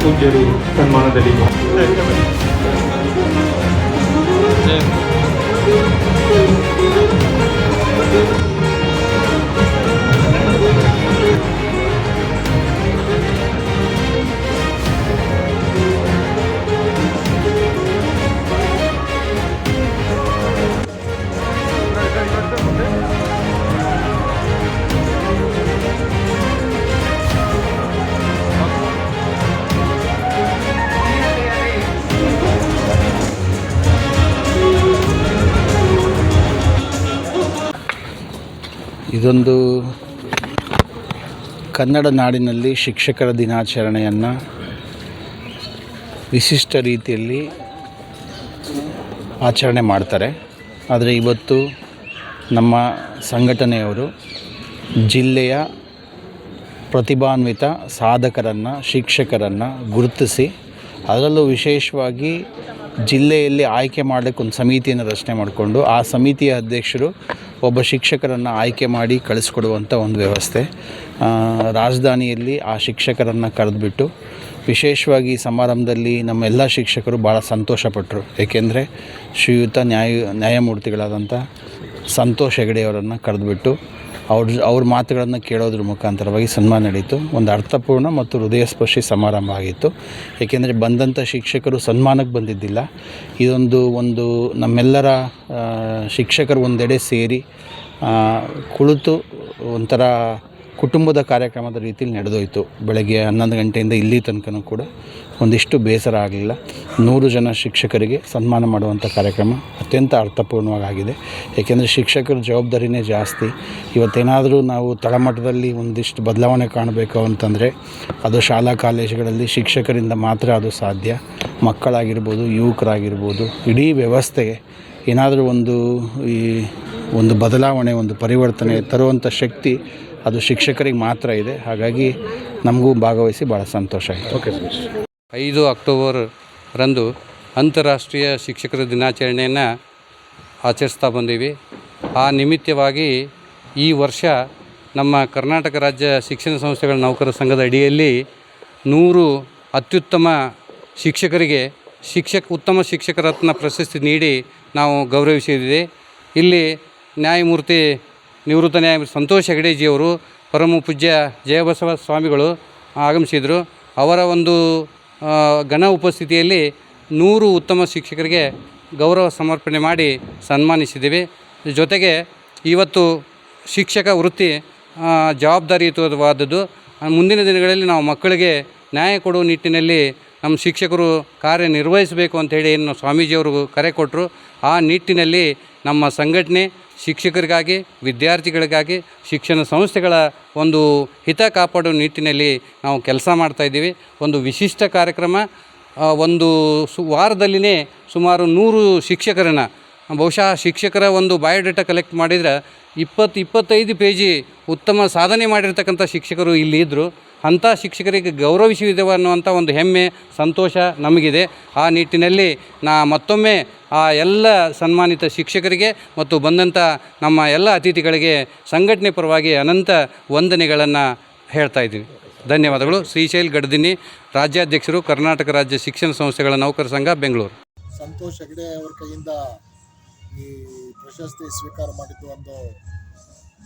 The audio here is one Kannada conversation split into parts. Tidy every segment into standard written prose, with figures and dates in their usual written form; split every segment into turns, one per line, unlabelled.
ಪೂಜ್ಯರು ಸನ್ಮಾನದಲ್ಲಿ
ಇದೊಂದು ಕನ್ನಡ ನಾಡಿನಲ್ಲಿ ಶಿಕ್ಷಕರ ದಿನಾಚರಣೆಯನ್ನು ವಿಶಿಷ್ಟ ರೀತಿಯಲ್ಲಿ ಆಚರಣೆ ಮಾಡ್ತಾರೆ. ಆದರೆ ಇವತ್ತು ನಮ್ಮ ಸಂಘಟನೆಯವರು ಜಿಲ್ಲೆಯ ಪ್ರತಿಭಾನ್ವಿತ ಸಾಧಕರನ್ನು, ಶಿಕ್ಷಕರನ್ನು ಗುರುತಿಸಿ ಅದರಲ್ಲೂ ವಿಶೇಷವಾಗಿ ಜಿಲ್ಲೆಯಲ್ಲಿ ಆಯ್ಕೆ ಮಾಡಲಿಕ್ಕೆ ಒಂದು ಸಮಿತಿಯನ್ನು ರಚನೆ ಮಾಡಿಕೊಂಡು ಆ ಸಮಿತಿಯ ಅಧ್ಯಕ್ಷರು ಒಬ್ಬ ಶಿಕ್ಷಕರನ್ನು ಆಯ್ಕೆ ಮಾಡಿ ಕಳಿಸ್ಕೊಡುವಂಥ ಒಂದು ವ್ಯವಸ್ಥೆ. ರಾಜಧಾನಿಯಲ್ಲಿ ಆ ಶಿಕ್ಷಕರನ್ನು ಕರೆದುಬಿಟ್ಟು ವಿಶೇಷವಾಗಿ ಸಮಾರಂಭದಲ್ಲಿ ನಮ್ಮೆಲ್ಲ ಶಿಕ್ಷಕರು ಭಾಳ ಸಂತೋಷಪಟ್ಟರು. ಏಕೆಂದರೆ ಶ್ರೀಯುತ ನ್ಯಾಯಮೂರ್ತಿಗಳಾದಂಥ ಸಂತೋಷ್ ಹೆಗಡೆಯವರನ್ನು ಕರೆದುಬಿಟ್ಟು ಅವ್ರ ಮಾತುಗಳನ್ನು ಕೇಳೋದ್ರ ಮುಖಾಂತರವಾಗಿ ಸನ್ಮಾನ ನಡೀತು. ಒಂದು ಅರ್ಥಪೂರ್ಣ ಮತ್ತು ಹೃದಯಸ್ಪರ್ಶಿ ಸಮಾರಂಭ ಆಗಿತ್ತು. ಏಕೆಂದರೆ ಬಂದಂಥ ಶಿಕ್ಷಕರು ಸನ್ಮಾನಕ್ಕೆ ಬಂದಿದ್ದಿಲ್ಲ. ಇದೊಂದು ನಮ್ಮೆಲ್ಲರ ಶಿಕ್ಷಕರು ಒಂದೆಡೆ ಸೇರಿ ಕುಳಿತು ಒಂಥರ ಕುಟುಂಬದ ಕಾರ್ಯಕ್ರಮದ ರೀತಿಯಲ್ಲಿ ನಡೆದೋಯ್ತು. ಬೆಳಗ್ಗೆ 11 ಗಂಟೆಯಿಂದ ಇಲ್ಲಿ ತನಕನೂ ಕೂಡ ಒಂದಿಷ್ಟು ಬೇಸರ ಆಗಲಿಲ್ಲ. 100 ಜನ ಶಿಕ್ಷಕರಿಗೆ ಸನ್ಮಾನ ಮಾಡುವಂಥ ಕಾರ್ಯಕ್ರಮ ಅತ್ಯಂತ ಅರ್ಥಪೂರ್ಣವಾಗಿದೆ. ಏಕೆಂದರೆ ಶಿಕ್ಷಕರ ಜವಾಬ್ದಾರಿನೇ ಜಾಸ್ತಿ. ಇವತ್ತೇನಾದರೂ ನಾವು ತಳಮಟ್ಟದಲ್ಲಿ ಒಂದಿಷ್ಟು ಬದಲಾವಣೆ ಕಾಣಬೇಕು ಅಂತಂದರೆ ಅದು ಶಾಲಾ ಕಾಲೇಜುಗಳಲ್ಲಿ ಶಿಕ್ಷಕರಿಂದ ಮಾತ್ರ ಅದು ಸಾಧ್ಯ. ಮಕ್ಕಳಾಗಿರ್ಬೋದು, ಯುವಕರಾಗಿರ್ಬೋದು, ಇಡೀ ವ್ಯವಸ್ಥೆಗೆ ಏನಾದರೂ ಒಂದು ಬದಲಾವಣೆ, ಒಂದು ಪರಿವರ್ತನೆ ತರುವಂಥ ಶಕ್ತಿ ಅದು ಶಿಕ್ಷಕರಿಗೆ ಮಾತ್ರ ಇದೆ. ಹಾಗಾಗಿ ನಮಗೂ ಭಾಗವಹಿಸಿ ಭಾಳ ಸಂತೋಷ ಆಯಿತು.
ಓಕೆ.
5 ಅಕ್ಟೋಬರ್ ರಂದು ಅಂತಾರಾಷ್ಟ್ರೀಯ ಶಿಕ್ಷಕರ ದಿನಾಚರಣೆಯನ್ನು ಆಚರಿಸ್ತಾ ಬಂದೀವಿ. ಆ ನಿಮಿತ್ತವಾಗಿ ಈ ವರ್ಷ ನಮ್ಮ ಕರ್ನಾಟಕ ರಾಜ್ಯ ಶಿಕ್ಷಣ ಸಂಸ್ಥೆಗಳ ನೌಕರರ ಸಂಘದ ಅಡಿಯಲ್ಲಿ 100 ಅತ್ಯುತ್ತಮ ಶಿಕ್ಷಕರಿಗೆ ಉತ್ತಮ ಶಿಕ್ಷಕ ರತ್ನ ಪ್ರಶಸ್ತಿ ನೀಡಿ ನಾವು ಗೌರವಿಸಿದ್ದೀವಿ. ಇಲ್ಲಿ ನಿವೃತ್ತ ನ್ಯಾಯಮೂರ್ತಿ ಸಂತೋಷ್ ಹೆಗಡೆಜಿಯವರು ಪರಮ ಪೂಜ್ಯ ಜಯಬಸವ ಸ್ವಾಮಿಗಳು ಆಗಮಿಸಿದರು. ಅವರ ಒಂದು ಘನ ಉಪಸ್ಥಿತಿಯಲ್ಲಿ 100 ಉತ್ತಮ ಶಿಕ್ಷಕರಿಗೆ ಗೌರವ ಸಮರ್ಪಣೆ ಮಾಡಿ ಸನ್ಮಾನಿಸಿದ್ದೀವಿ. ಜೊತೆಗೆ ಇವತ್ತು ಶಿಕ್ಷಕ ವೃತ್ತಿ ಜವಾಬ್ದಾರಿಯುತವಾದದ್ದು. ಮುಂದಿನ ದಿನಗಳಲ್ಲಿ ನಾವು ಮಕ್ಕಳಿಗೆ ನ್ಯಾಯ ಕೊಡುವ ನಿಟ್ಟಿನಲ್ಲಿ ನಮ್ಮ ಶಿಕ್ಷಕರು ಕಾರ್ಯನಿರ್ವಹಿಸಬೇಕು ಅಂಥೇಳಿ ಏನು ಸ್ವಾಮೀಜಿಯವರು ಕರೆ ಕೊಟ್ಟರು. ಆ ನಿಟ್ಟಿನಲ್ಲಿ ನಮ್ಮ ಸಂಘಟನೆ ಶಿಕ್ಷಕರಿಗಾಗಿ, ವಿದ್ಯಾರ್ಥಿಗಳಿಗಾಗಿ, ಶಿಕ್ಷಣ ಸಂಸ್ಥೆಗಳ ಒಂದು ಹಿತ ಕಾಪಾಡುವ ನಿಟ್ಟಿನಲ್ಲಿ ನಾವು ಕೆಲಸ ಮಾಡ್ತಾಯಿದ್ದೀವಿ. ಒಂದು ವಿಶಿಷ್ಟ ಕಾರ್ಯಕ್ರಮ. ಒಂದು ವಾರದಲ್ಲಿನೇ ಸುಮಾರು 100 ಶಿಕ್ಷಕರನ್ನು, ಬಹುಶಃ ಶಿಕ್ಷಕರ ಒಂದು ಬಯೋಡೇಟಾ ಕಲೆಕ್ಟ್ ಮಾಡಿದರೆ 20-25 ಪೇಜಿ ಉತ್ತಮ ಸಾಧನೆ ಮಾಡಿರ್ತಕ್ಕಂಥ ಶಿಕ್ಷಕರು ಇಲ್ಲಿ ಇದ್ದರು. ಅಂಥ ಶಿಕ್ಷಕರಿಗೆ ಗೌರವಿಸಿದ್ದೇವೆ ಅನ್ನುವಂಥ ಒಂದು ಹೆಮ್ಮೆ, ಸಂತೋಷ ನಮಗಿದೆ. ಆ ನಿಟ್ಟಿನಲ್ಲಿ ಮತ್ತೊಮ್ಮೆ ಆ ಎಲ್ಲ ಸನ್ಮಾನಿತ ಶಿಕ್ಷಕರಿಗೆ ಮತ್ತು ಬಂದಂಥ ನಮ್ಮ ಎಲ್ಲ ಅತಿಥಿಗಳಿಗೆ ಸಂಘಟನೆ ಪರವಾಗಿ ಅನಂತ ವಂದನೆಗಳನ್ನು ಹೇಳ್ತಾ ಇದ್ದೀವಿ. ಧನ್ಯವಾದಗಳು. ಶ್ರೀಶೈಲ್ ಗಡ್ದಿನಿ, ರಾಜ್ಯಾಧ್ಯಕ್ಷರು, ಕರ್ನಾಟಕ ರಾಜ್ಯ ಶಿಕ್ಷಣ ಸಂಸ್ಥೆಗಳ ನೌಕರ ಸಂಘ, ಬೆಂಗಳೂರು.
ಸಂತೋಷ್ ಹೆಗಡೆ ಅವರ ಕೈಯಿಂದ ಈ ಪ್ರಶಸ್ತಿ ಸ್ವೀಕಾರ ಮಾಡಿದ್ದು ಒಂದು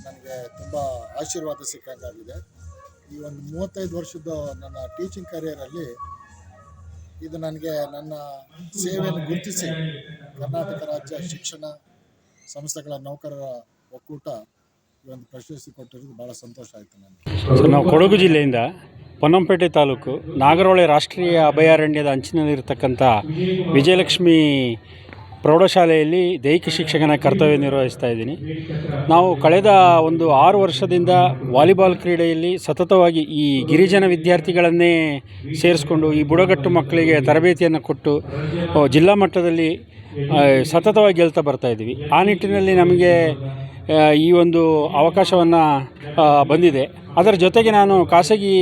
ನನಗೆ ತುಂಬ ಆಶೀರ್ವಾದ ಸಿಕ್ಕಂಗಾಗಿದೆ. ಈ ಒಂದು 35 ವರ್ಷದ ನನ್ನ ಟೀಚಿಂಗ್ ಕರಿಯರಲ್ಲಿ ಇದು ನನಗೆ ನನ್ನ ಸೇವೆಯನ್ನು ಗುರುತಿಸಿ ಕರ್ನಾಟಕ ರಾಜ್ಯ ಶಿಕ್ಷಣ ಸಂಸ್ಥೆಗಳ ನೌಕರರ ಒಕ್ಕೂಟ ಈ ಒಂದು ಪ್ರಶಸ್ತಿ ಕೊಟ್ಟಿರೋದು ಭಾಳ ಸಂತೋಷ ಆಯಿತು ನನಗೆ.
ನಾವು ಕೊಡಗು ಜಿಲ್ಲೆಯಿಂದ ಪೊನ್ನಂಪೇಟೆ ತಾಲೂಕು ನಾಗರಹೊಳೆ ರಾಷ್ಟ್ರೀಯ ಅಭಯಾರಣ್ಯದ ಅಂಚಿನಲ್ಲಿರ್ತಕ್ಕಂಥ ವಿಜಯಲಕ್ಷ್ಮಿ ಪ್ರೌಢಶಾಲೆಯಲ್ಲಿ ದೈಹಿಕ ಶಿಕ್ಷಕನ ಕರ್ತವ್ಯ ನಿರ್ವಹಿಸ್ತಾ ಇದ್ದೀನಿ. ನಾವು ಕಳೆದ ಒಂದು 6 ವರ್ಷದಿಂದ ವಾಲಿಬಾಲ್ ಕ್ರೀಡೆಯಲ್ಲಿ ಸತತವಾಗಿ ಈ ಗಿರಿಜನ ವಿದ್ಯಾರ್ಥಿಗಳನ್ನೇ ಸೇರಿಸ್ಕೊಂಡು ಈ ಬುಡಗಟ್ಟು ಮಕ್ಕಳಿಗೆ ತರಬೇತಿಯನ್ನು ಕೊಟ್ಟು ಜಿಲ್ಲಾ ಮಟ್ಟದಲ್ಲಿ ಸತತವಾಗಿ ಗೆಲ್ತಾ ಬರ್ತಾಯಿದ್ದೀವಿ. ಆ ನಿಟ್ಟಿನಲ್ಲಿ ನಮಗೆ ಈ ಒಂದು ಅವಕಾಶವನ್ನು ಬಂದಿದೆ. ಅದರ ಜೊತೆಗೆ ನಾನು ಖಾಸಗಿ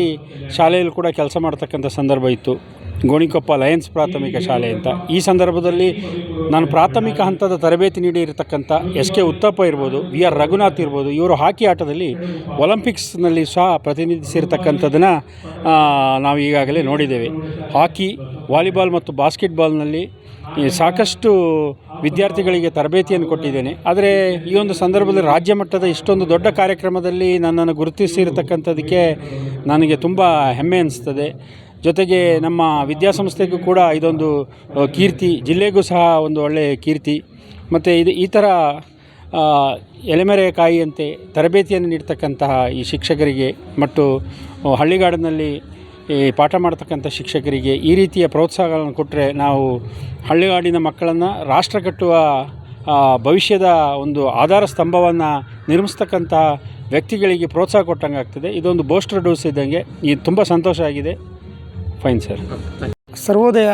ಶಾಲೆಯಲ್ಲಿ ಕೂಡ ಕೆಲಸ ಮಾಡ್ತಕ್ಕಂಥ ಸಂದರ್ಭ ಇತ್ತು. ಗೋಣಿಕೊಪ್ಪ ಲಯನ್ಸ್ ಪ್ರಾಥಮಿಕ ಶಾಲೆ ಅಂತ. ಈ ಸಂದರ್ಭದಲ್ಲಿ ನಾನು ಪ್ರಾಥಮಿಕ ಹಂತದ ತರಬೇತಿ ನೀಡಿರತಕ್ಕಂಥ ಎಸ್ ಕೆ ಉತ್ತಪ್ಪ ಇರ್ಬೋದು, ವಿ ಆರ್ ರಘುನಾಥ್ ಇರ್ಬೋದು, ಇವರು ಹಾಕಿ ಆಟದಲ್ಲಿ ಒಲಿಂಪಿಕ್ಸ್ನಲ್ಲಿ ಸಹ ಪ್ರತಿನಿಧಿಸಿರ್ತಕ್ಕಂಥದ್ದನ್ನು ನಾವು ಈಗಾಗಲೇ ನೋಡಿದ್ದೇವೆ. ಹಾಕಿ, ವಾಲಿಬಾಲ್ ಮತ್ತು ಬಾಸ್ಕೆಟ್ಬಾಲ್ನಲ್ಲಿ ಸಾಕಷ್ಟು ವಿದ್ಯಾರ್ಥಿಗಳಿಗೆ ತರಬೇತಿಯನ್ನು ಕೊಟ್ಟಿದ್ದೇನೆ. ಆದರೆ ಈ ಒಂದು ಸಂದರ್ಭದಲ್ಲಿ ರಾಜ್ಯ ಮಟ್ಟದ ಇಷ್ಟೊಂದು ದೊಡ್ಡ ಕಾರ್ಯಕ್ರಮದಲ್ಲಿ ನನ್ನನ್ನು ಗುರುತಿಸಿರತಕ್ಕಂಥದ್ದಕ್ಕೆ ನನಗೆ ತುಂಬ ಹೆಮ್ಮೆ ಅನಿಸ್ತದೆ. ಜೊತೆಗೆ ನಮ್ಮ ವಿದ್ಯಾಸಂಸ್ಥೆಗೂ ಕೂಡ ಇದೊಂದು ಕೀರ್ತಿ, ಜಿಲ್ಲೆಗೂ ಸಹ ಒಂದು ಒಳ್ಳೆಯ ಕೀರ್ತಿ. ಮತ್ತು ಈ ಥರ ಎಲೆಮರೆಕಾಯಿಯಂತೆ ತರಬೇತಿಯನ್ನು ನೀಡ್ತಕ್ಕಂತಹ ಈ ಶಿಕ್ಷಕರಿಗೆ ಮತ್ತು ಹಳ್ಳಿಗಾಡಿನಲ್ಲಿ ಪಾಠ ಮಾಡ್ತಕ್ಕಂಥ ಶಿಕ್ಷಕರಿಗೆ ಈ ರೀತಿಯ ಪ್ರೋತ್ಸಾಹಗಳನ್ನು ಕೊಟ್ಟರೆ ನಾವು ಹಳ್ಳಿಗಾಡಿನ ಮಕ್ಕಳನ್ನು ರಾಷ್ಟ್ರ ಕಟ್ಟುವ ಭವಿಷ್ಯದ ಒಂದು ಆಧಾರ ಸ್ತಂಭವನ್ನು ನಿರ್ಮಿಸ್ತಕ್ಕಂಥ ವ್ಯಕ್ತಿಗಳಿಗೆ ಪ್ರೋತ್ಸಾಹ ಕೊಟ್ಟಂಗೆ ಆಗ್ತದೆ. ಇದೊಂದು ಬೂಸ್ಟರ್ ಡೋಸ್ ಇದ್ದಂಗೆ. ಇದು ತುಂಬ ಸಂತೋಷ ಆಗಿದೆ. Fine sir.
ಸರ್ವೋದಯ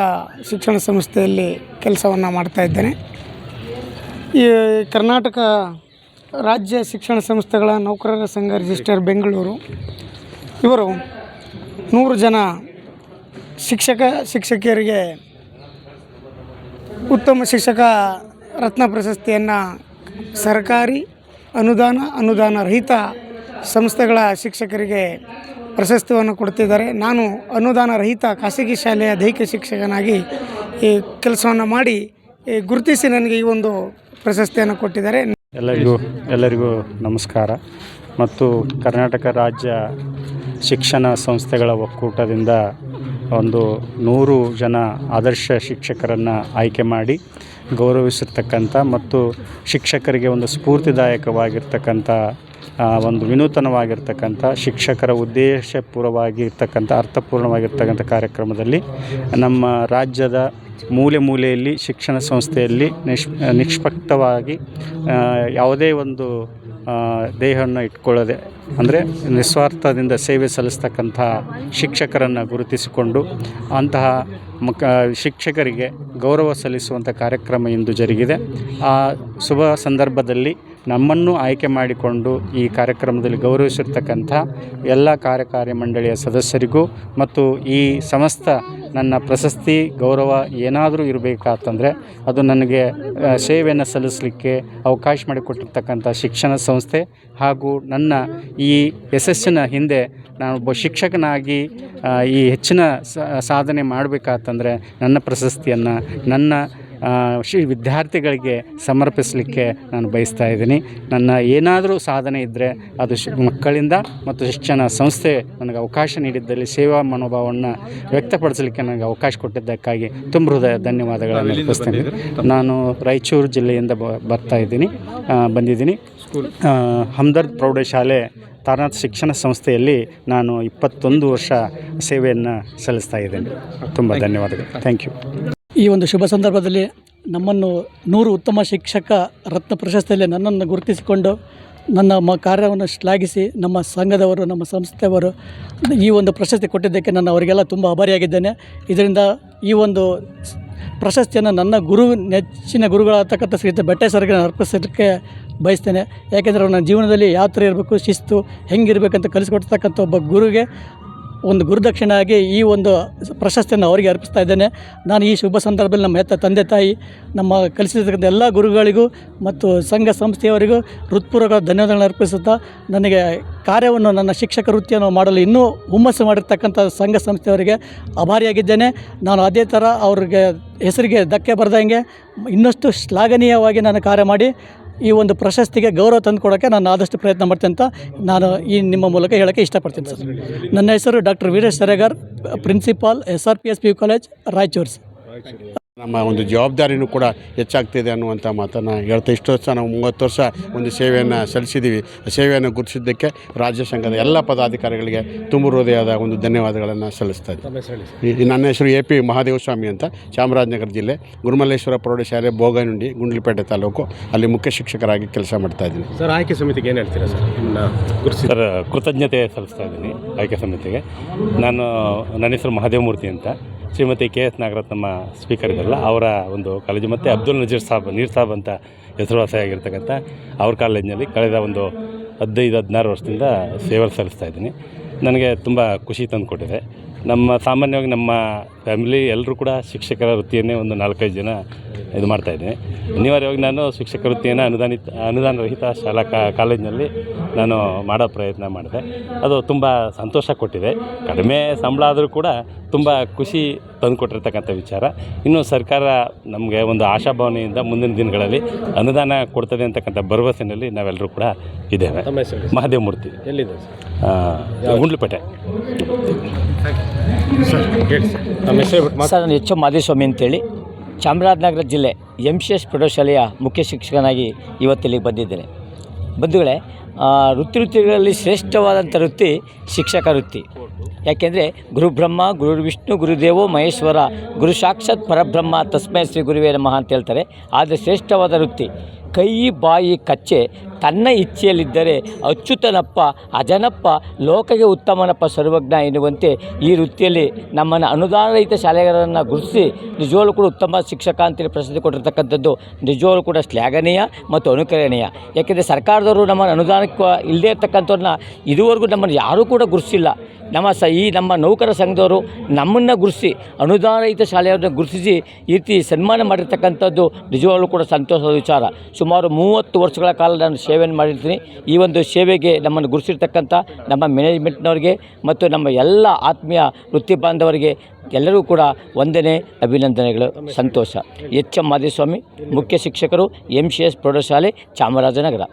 ಶಿಕ್ಷಣ ಸಂಸ್ಥೆಯಲ್ಲಿ ಕೆಲಸವನ್ನು ಮಾಡ್ತಾ ಇದ್ದೇನೆ. ಈ ಕರ್ನಾಟಕ ರಾಜ್ಯ ಶಿಕ್ಷಣ ಸಂಸ್ಥೆಗಳ ನೌಕರರ ಸಂಘ ರಿಜಿಸ್ಟರ್ ಬೆಂಗಳೂರು ಇವರು 100 ಜನ ಶಿಕ್ಷಕಿಯರಿಗೆ ಉತ್ತಮ ಶಿಕ್ಷಕ ರತ್ನ ಪ್ರಶಸ್ತಿಯನ್ನು ಸರ್ಕಾರಿ ಅನುದಾನ ರಹಿತ ಸಂಸ್ಥೆಗಳ ಶಿಕ್ಷಕರಿಗೆ ಪ್ರಶಸ್ತಿಯನ್ನು ಕೊಡ್ತಿದ್ದಾರೆ. ನಾನು ಅನುದಾನ ರಹಿತ ಖಾಸಗಿ ಶಾಲೆಯ ದೈಹಿಕ ಶಿಕ್ಷಕನಾಗಿ ಈ ಕೆಲಸವನ್ನು ಮಾಡಿ ಗುರುತಿಸಿ ನನಗೆ ಈ ಒಂದು ಪ್ರಶಸ್ತಿಯನ್ನು ಕೊಟ್ಟಿದ್ದಾರೆ.
ಎಲ್ಲರಿಗೂ ನಮಸ್ಕಾರ. ಮತ್ತು ಕರ್ನಾಟಕ ರಾಜ್ಯ ಶಿಕ್ಷಣ ಸಂಸ್ಥೆಗಳ ಒಕ್ಕೂಟದಿಂದ ಒಂದು 100 ಜನ ಆದರ್ಶ ಶಿಕ್ಷಕರನ್ನು ಆಯ್ಕೆ ಮಾಡಿ ಗೌರವಿಸಿರ್ತಕ್ಕಂಥ ಮತ್ತು ಶಿಕ್ಷಕರಿಗೆ ಒಂದು ಸ್ಫೂರ್ತಿದಾಯಕವಾಗಿರ್ತಕ್ಕಂಥ ಒಂದು ವಿನೂತನವಾಗಿರ್ತಕ್ಕಂಥ ಶಿಕ್ಷಕರ ಉದ್ದೇಶಪೂರ್ವವಾಗಿರ್ತಕ್ಕಂಥ ಅರ್ಥಪೂರ್ಣವಾಗಿರ್ತಕ್ಕಂಥ ಕಾರ್ಯಕ್ರಮದಲ್ಲಿ ನಮ್ಮ ರಾಜ್ಯದ ಮೂಲೆಯಲ್ಲಿ ಶಿಕ್ಷಣ ಸಂಸ್ಥೆಯಲ್ಲಿ ನಿಷ್ಪಕ್ಷವಾಗಿ ಯಾವುದೇ ಒಂದು ದೇಹವನ್ನು ಇಟ್ಕೊಳ್ಳದೆ ಅಂದರೆ ನಿಸ್ವಾರ್ಥದಿಂದ ಸೇವೆ ಸಲ್ಲಿಸ್ತಕ್ಕಂಥ ಶಿಕ್ಷಕರನ್ನು ಗುರುತಿಸಿಕೊಂಡು ಅಂತಹ ಶಿಕ್ಷಕರಿಗೆ ಗೌರವ ಸಲ್ಲಿಸುವಂಥ ಕಾರ್ಯಕ್ರಮ ಇಂದು ಜರುಗಿದೆ. ಆ ಶುಭ ಸಂದರ್ಭದಲ್ಲಿ ನಮ್ಮನ್ನು ಆಯ್ಕೆ ಮಾಡಿಕೊಂಡು ಈ ಕಾರ್ಯಕ್ರಮದಲ್ಲಿ ಗೌರವಿಸಿರ್ತಕ್ಕಂಥ ಎಲ್ಲ ಕಾರ್ಯಕಾರಿ ಮಂಡಳಿಯ ಸದಸ್ಯರಿಗೂ ಮತ್ತು ಈ ಸಮಸ್ತ ನನ್ನ ಪ್ರಶಸ್ತಿ ಗೌರವ ಏನಾದರೂ ಇರಬೇಕಾತಂದರೆ ಅದು ನನಗೆ ಸೇವೆಯನ್ನು ಸಲ್ಲಿಸಲಿಕ್ಕೆ ಅವಕಾಶ ಮಾಡಿಕೊಟ್ಟಿರ್ತಕ್ಕಂಥ ಶಿಕ್ಷಣ ಸಂಸ್ಥೆ ಹಾಗೂ ನನ್ನ ಈ ಯಶಸ್ಸಿನ ಹಿಂದೆ ನಾನು ಒಬ್ಬ ಶಿಕ್ಷಕನಾಗಿ ಈ ಹೆಚ್ಚಿನ ಸಾಧನೆ ಮಾಡಬೇಕಾತಂದರೆ ನನ್ನ ಪ್ರಶಸ್ತಿಯನ್ನು ನನ್ನ ವಿದ್ಯಾರ್ಥಿಗಳಿಗೆ ಸಮರ್ಪಿಸಲಿಕ್ಕೆ ನಾನು ಬಯಸ್ತಾ ಇದ್ದೀನಿ. ನನ್ನ ಏನಾದರೂ ಸಾಧನೆ ಇದ್ದರೆ ಅದು ಮಕ್ಕಳಿಂದ ಮತ್ತು ಶಿಕ್ಷಣ ಸಂಸ್ಥೆ ನನಗೆ ಅವಕಾಶ ನೀಡಿದ್ದಲ್ಲಿ ಸೇವಾ ಮನೋಭಾವವನ್ನು ವ್ಯಕ್ತಪಡಿಸಲಿಕ್ಕೆ ನನಗೆ ಅವಕಾಶ ಕೊಟ್ಟಿದ್ದಕ್ಕಾಗಿ ತುಂಬ ಹೃದಯ ಧನ್ಯವಾದಗಳನ್ನು ಅರ್ಪಿಸ್ತೇನೆ. ನಾನು ರಾಯಚೂರು ಜಿಲ್ಲೆಯಿಂದ ಬಂದಿದ್ದೀನಿ. ಹಮ್ದರ್ದ್ ಪ್ರೌಢಶಾಲೆ ತಾರನಾಥ್ ಶಿಕ್ಷಣ ಸಂಸ್ಥೆಯಲ್ಲಿ ನಾನು 21 ವರ್ಷ ಸೇವೆಯನ್ನು ಸಲ್ಲಿಸ್ತಾ ಇದ್ದೇನೆ. ತುಂಬ ಧನ್ಯವಾದಗಳು. Thank you.
ಈ ಒಂದು ಶುಭ ಸಂದರ್ಭದಲ್ಲಿ ನಮ್ಮನ್ನು 100 ಉತ್ತಮ ಶಿಕ್ಷಕ ರತ್ನ ಪ್ರಶಸ್ತಿಯಲ್ಲಿ ನನ್ನನ್ನು ಗುರುತಿಸಿಕೊಂಡು ನನ್ನ ಕಾರ್ಯವನ್ನು ಶ್ಲಾಘಿಸಿ ನಮ್ಮ ಸಂಘದವರು, ನಮ್ಮ ಸಂಸ್ಥೆಯವರು ಈ ಒಂದು ಪ್ರಶಸ್ತಿ ಕೊಟ್ಟಿದ್ದಕ್ಕೆ ನಾನು ಅವರಿಗೆಲ್ಲ ತುಂಬ ಆಭಾರಿಯಾಗಿದ್ದೇನೆ. ಇದರಿಂದ ಈ ಒಂದು ಪ್ರಶಸ್ತಿಯನ್ನು ನನ್ನ ನೆಚ್ಚಿನ ಗುರುಗಳಾಗತಕ್ಕಂಥ ಶ್ರೀಯುತ ಬೆಟ್ಟೆ ಸರ್ಗೆ ಅರ್ಪಿಸಲಿಕ್ಕೆ ಬಯಸ್ತೇನೆ. ಯಾಕೆಂದರೆ ನನ್ನ ಜೀವನದಲ್ಲಿ ಯಾವ ಥರ ಇರಬೇಕು, ಶಿಸ್ತು ಹೆಂಗಿರಬೇಕಂತ ಕಲಿಸಿಕೊಡ್ತಕ್ಕಂಥ ಒಬ್ಬ ಗುರುಗೆ ಒಂದು ಗುರುದಕ್ಷಿಣೆಯಾಗಿ ಈ ಒಂದು ಪ್ರಶಸ್ತಿಯನ್ನು ಅವರಿಗೆ ಅರ್ಪಿಸ್ತಾ ಇದ್ದೇನೆ. ನಾನು ಈ ಶುಭ ಸಂದರ್ಭದಲ್ಲಿ ನಮ್ಮ ತಂದೆ ತಾಯಿ, ನಮ್ಮ ಕಲಿಸಿರ್ತಕ್ಕಂಥ ಎಲ್ಲ ಗುರುಗಳಿಗೂ ಮತ್ತು ಸಂಘ ಸಂಸ್ಥೆಯವರಿಗೂ ಹೃತ್ಪೂರ್ವಕ ಧನ್ಯವಾದಗಳನ್ನು ಅರ್ಪಿಸುತ್ತಾ ನನಗೆ ಕಾರ್ಯವನ್ನು ನನ್ನ ಶಿಕ್ಷಕ ವೃತ್ತಿಯನ್ನು ಮಾಡಲು ಇನ್ನೂ ಹುಮ್ಮಸ್ಸು ಮಾಡಿರ್ತಕ್ಕಂಥ ಸಂಘ ಸಂಸ್ಥೆಯವರಿಗೆ ಆಭಾರಿಯಾಗಿದ್ದೇನೆ. ನಾನು ಅದೇ ಥರ ಅವ್ರಿಗೆ ಹೆಸರಿಗೆ ಧಕ್ಕೆ ಬರದಂಗೆ ಇನ್ನಷ್ಟು ಶ್ಲಾಘನೀಯವಾಗಿ ನಾನು ಕಾರ್ಯ ಮಾಡಿ ಈ ಒಂದು ಪ್ರಶಸ್ತಿಗೆ ಗೌರವ ತಂದುಕೊಡೋಕ್ಕೆ ನಾನು ಆದಷ್ಟು ಪ್ರಯತ್ನ ಮಾಡ್ತೇನೆ ಅಂತ ನಾನು ಈ ನಿಮ್ಮ ಮೂಲಕ ಹೇಳೋಕ್ಕೆ ಇಷ್ಟಪಡ್ತೀನಿ ಸರ್. ನನ್ನ ಹೆಸರು doctor Veeresh Saregar, principal SRPS PU college Raichur.
ನಮ್ಮ ಒಂದು ಜವಾಬ್ದಾರಿನೂ ಕೂಡ ಹೆಚ್ಚಾಗ್ತಿದೆ ಅನ್ನುವಂಥ ಮಾತನ್ನು ಹೇಳ್ತಾ ಇಷ್ಟು ವರ್ಷ ನಾವು 30 ವರ್ಷ ಒಂದು ಸೇವೆಯನ್ನು ಸಲ್ಲಿಸಿದ್ದೀವಿ. ಸೇವೆಯನ್ನು ಗುರುತಿಸಿದ್ದಕ್ಕೆ ರಾಜ್ಯ ಸಂಘದ ಎಲ್ಲ ಪದಾಧಿಕಾರಿಗಳಿಗೆ ತುಂಬ ಹೃದಯದ ಒಂದು ಧನ್ಯವಾದಗಳನ್ನು ಸಲ್ಲಿಸ್ತಾ ಇದ್ದೀನಿ. ನನ್ನ ಹೆಸರು AP ಮಹಾದೇವಸ್ವಾಮಿ ಅಂತ, ಚಾಮರಾಜನಗರ ಜಿಲ್ಲೆ ಗುರುಮಲ್ಲೇಶ್ವರ ಪ್ರೌಢಶಾಲೆ ಬೋಗನಹುಂಡಿ, ಗುಂಡ್ಲುಪೇಟೆ ತಾಲೂಕು, ಅಲ್ಲಿ ಮುಖ್ಯ ಶಿಕ್ಷಕರಾಗಿ ಕೆಲಸ ಮಾಡ್ತಾ ಇದ್ದೀನಿ.
ಸರ್, ಆಯ್ಕೆ ಸಮಿತಿಗೆ ಏನು ಹೇಳ್ತೀರಾ ಸರ್?
ಸರ್, ಕೃತಜ್ಞತೆ ಸಲ್ಲಿಸ್ತಾ ಇದ್ದೀನಿ ಆಯ್ಕೆ ಸಮಿತಿಗೆ. ನನ್ನ ಹೆಸರು ಮಹಾದೇವಮೂರ್ತಿ ಅಂತ. ಶ್ರೀಮತಿ KS ನಾಗರತ್ನಮ್ಮ ಸ್ಪೀಕರ್ ಇದ್ದಾರಲ್ಲ, ಅವರ ಒಂದು ಕಾಲೇಜು ಮತ್ತು ಅಬ್ದುಲ್ ನೀರ್ ಸಾಬ್ ಅಂತ ಹೆಸರುವಾಸಿಯಾಗಿರ್ತಕ್ಕಂಥ ಅವ್ರ ಕಾಲೇಜಿನಲ್ಲಿ ಕಳೆದ ಒಂದು 15-16 ವರ್ಷದಿಂದ ಸೇವೆ ಸಲ್ಲಿಸ್ತಾ ಇದ್ದೀನಿ. ನನಗೆ ತುಂಬ ಖುಷಿ ತಂದು ಕೊಟ್ಟಿದೆ. ಸಾಮಾನ್ಯವಾಗಿ ನಮ್ಮ ಫ್ಯಾಮಿಲಿ ಎಲ್ಲರೂ ಕೂಡ ಶಿಕ್ಷಕರ ವೃತ್ತಿಯನ್ನೇ ಒಂದು 4-5 ಜನ ಇದು ಮಾಡ್ತಾಯಿದ್ದೀನಿ. ಅನಿವಾರ್ಯವಾಗಿ ನಾನು ಶಿಕ್ಷಕ ವೃತ್ತಿಯನ್ನು ಅನುದಾನ ರಹಿತ ಶಾಲಾ ಕಾಲೇಜಿನಲ್ಲಿ ನಾನು ಮಾಡೋ ಪ್ರಯತ್ನ ಮಾಡಿದೆ. ಅದು ತುಂಬ ಸಂತೋಷ ಕೊಟ್ಟಿದೆ. ಕಡಿಮೆ ಸಂಬಳ ಆದರೂ ಕೂಡ ತುಂಬ ಖುಷಿ ತಂದುಕೊಟ್ಟಿರ್ತಕ್ಕಂಥ ವಿಚಾರ. ಇನ್ನು ಸರ್ಕಾರ ನಮಗೆ ಒಂದು ಆಶಾಭಾವನೆಯಿಂದ ಮುಂದಿನ ದಿನಗಳಲ್ಲಿ ಅನುದಾನ ಕೊಡ್ತದೆ ಅಂತಕ್ಕಂಥ ಭರವಸೆಯಲ್ಲಿ ನಾವೆಲ್ಲರೂ ಕೂಡ ಇದ್ದೇವೆ.
ತಮ್ಮ ಹೆಸರು?
ಮಹಾದೇವ ಮೂರ್ತಿ,
ಎಲ್ಲಿದೆ
ಗುಂಡ್ಲುಪೇಟೆ.
ಹೇಳಿ ಸರ್, ನಮ್ಮ ಹೆಸರು ಬಿಟ್ಟು
ಸರ್, ನಾನು ಎಚ್ ಎಂ ಮಾದೇಸ್ವಾಮಿ ಅಂತೇಳಿ ಚಾಮರಾಜನಗರ ಜಿಲ್ಲೆ MCS ಪ್ರೌಢಶಾಲೆಯ ಮುಖ್ಯ ಶಿಕ್ಷಕನಾಗಿ ಇವತ್ತಿಲ್ಲಿಗೆ ಬಂದಿದ್ದೇನೆ. ಬಂಧುಗಳೇ, ವೃತ್ತಿಗಳಲ್ಲಿ ಶ್ರೇಷ್ಠವಾದಂಥ ವೃತ್ತಿ ಶಿಕ್ಷಕ ವೃತ್ತಿ. ಯಾಕೆಂದರೆ ಗುರುಬ್ರಹ್ಮ ಗುರುರ್ವಿಷ್ಣು ಗುರುದೇವೋ ಮಹೇಶ್ವರ ಗುರು ಸಾಕ್ಷಾತ್ ಪರಬ್ರಹ್ಮ ತಸ್ಮೈ ಶ್ರೀ ಗುರುವೇ ನಮಃ ಅಂತ ಹೇಳ್ತಾರೆ. ಆದರೆ ಶ್ರೇಷ್ಠವಾದ ವೃತ್ತಿ ಕೈ ಬಾಯಿ ಕಚ್ಚೆ ತನ್ನ ಇಚ್ಛೆಯಲ್ಲಿದ್ದರೆ ಅಚ್ಯುತನಪ್ಪ ಅಜನಪ್ಪ ಲೋಕಗೆ ಉತ್ತಮನಪ್ಪ ಸರ್ವಜ್ಞ ಎನ್ನುವಂತೆ ಈ ವೃತ್ತಿಯಲ್ಲಿ ನಮ್ಮನ್ನು ಅನುದಾನರಹಿತ ಶಾಲೆಗಳನ್ನು ಗುರುತಿಸಿ ನಿಜವಾಗ್ಲೂ ಕೂಡ ಉತ್ತಮ ಶಿಕ್ಷಕ ಅಂತೇಳಿ ಪ್ರಸಿದ್ಧಿ ಕೊಟ್ಟಿರ್ತಕ್ಕಂಥದ್ದು ನಿಜವಾಗ್ಲೂ ಕೂಡ ಶ್ಲಾಘನೀಯ ಮತ್ತು ಅನುಕರಣೀಯ. ಯಾಕೆಂದರೆ ಸರ್ಕಾರದವರು ನಮ್ಮನ್ನು ಅನುದಾನಕ್ಕೆ ಇಲ್ಲದೇ ಇರ್ತಕ್ಕಂಥವ್ರನ್ನ ಇದುವರೆಗೂ ನಮ್ಮನ್ನು ಯಾರೂ ಕೂಡ ಗುರುತಿಸಿಲ್ಲ. ನಮ್ಮ ನೌಕರ ಸಂಘದವರು ನಮ್ಮನ್ನು ಗುರುತಿಸಿ ಅನುದಾನರಹಿತ ಶಾಲೆಯನ್ನು ಗುರುತಿಸಿ ಈ ರೀತಿ ಸನ್ಮಾನ ಮಾಡಿರ್ತಕ್ಕಂಥದ್ದು ನಿಜವಾಗ್ಲೂ ಕೂಡ ಸಂತೋಷದ ವಿಚಾರ. ಸುಮಾರು 30 ವರ್ಷಗಳ ಕಾಲ ನಾನು ಸೇವೆಯನ್ನು ಮಾಡಿರ್ತೀನಿ. ಈ ಒಂದು ಸೇವೆಗೆ ನಮ್ಮನ್ನು ಗುರುತಿಸಿರ್ತಕ್ಕಂಥ ನಮ್ಮ ಮ್ಯಾನೇಜ್ಮೆಂಟ್ನವ್ರಿಗೆ ಮತ್ತು ನಮ್ಮ ಎಲ್ಲ ಆತ್ಮೀಯ ವೃತ್ತಿ ಬಾಂಧವರಿಗೆ ಎಲ್ಲರಿಗೂ ಕೂಡ ವಂದನೆ, ಅಭಿನಂದನೆಗಳು, ಸಂತೋಷ. ಎಚ್ ಎಂ ಮಾದೇಸ್ವಾಮಿ, ಮುಖ್ಯ ಶಿಕ್ಷಕರು, MCS ಪ್ರೌಢಶಾಲೆ, ಚಾಮರಾಜನಗರ.